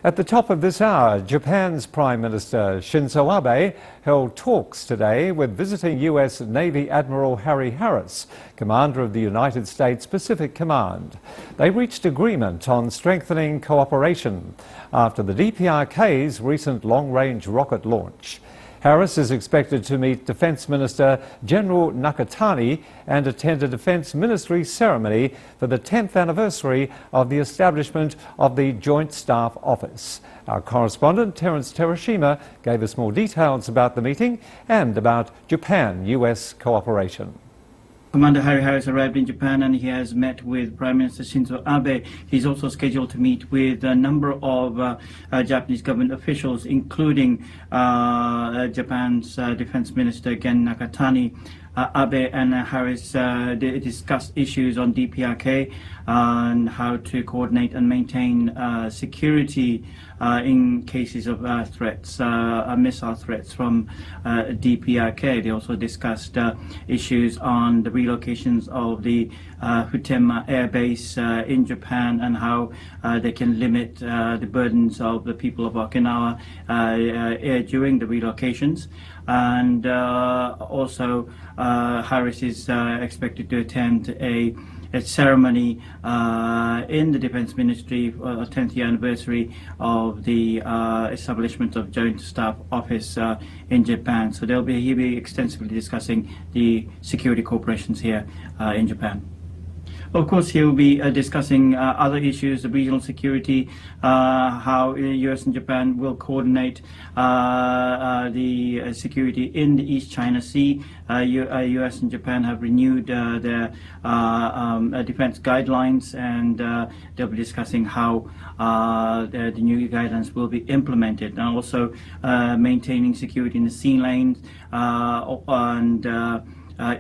At the top of this hour, Japan's Prime Minister Shinzo Abe held talks today with visiting US Navy Admiral Harris, commander of the United States Pacific Command. They reached agreement on strengthening cooperation after the DPRK's recent long-range rocket launch. Harris is expected to meet Defence Minister General Nakatani and attend a Defence Ministry ceremony for the 10th anniversary of the establishment of the Joint Staff Office. Our correspondent Terence Terashima gave us more details about the meeting and about Japan-US cooperation. Commander Harris arrived in Japan and he has met with Prime Minister Shinzo Abe. He's also scheduled to meet with a number of Japanese government officials, including Japan's Defense Minister Gen Nakatani. Abe and Harris discussed issues on DPRK and how to coordinate and maintain security in cases of threats, missile threats from DPRK. They also discussed issues on the relocations of the Futenma Air Base in Japan and how they can limit the burdens of the people of Okinawa during the relocations. And also Harris is expected to attend a ceremony in the Defense Ministry for the 10th year anniversary of the establishment of Joint Staff Office in Japan. So he'll be extensively discussing the security cooperations here in Japan. Of course, he will be discussing other issues, the regional security, how the US and Japan will coordinate the security in the East China Sea. US and Japan have renewed their defense guidelines, and they'll be discussing how the new guidelines will be implemented, and also maintaining security in the sea lanes and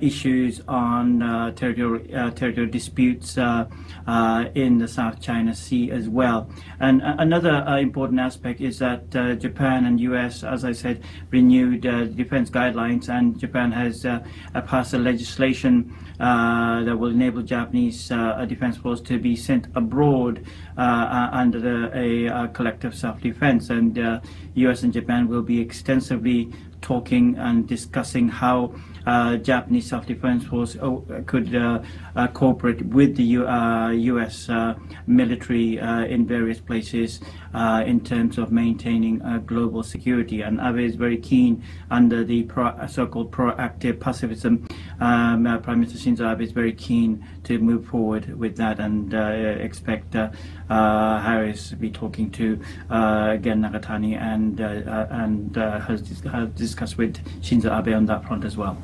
issues on territorial disputes in the South China Sea as well. And another important aspect is that Japan and US, as I said, renewed defense guidelines, and Japan has passed a legislation that will enable Japanese defense force to be sent abroad under a collective self-defense. And US and Japan will be extensively talking and discussing how Japanese self-defense force could cooperate with the US military in various places in terms of maintaining global security. And Abe is very keen under the so-called proactive pacifism. Prime Minister Shinzo Abe is very keen to move forward with that, and expect Harris to be talking to Gen Nakatani and has discussed with Shinzo Abe on that front as well.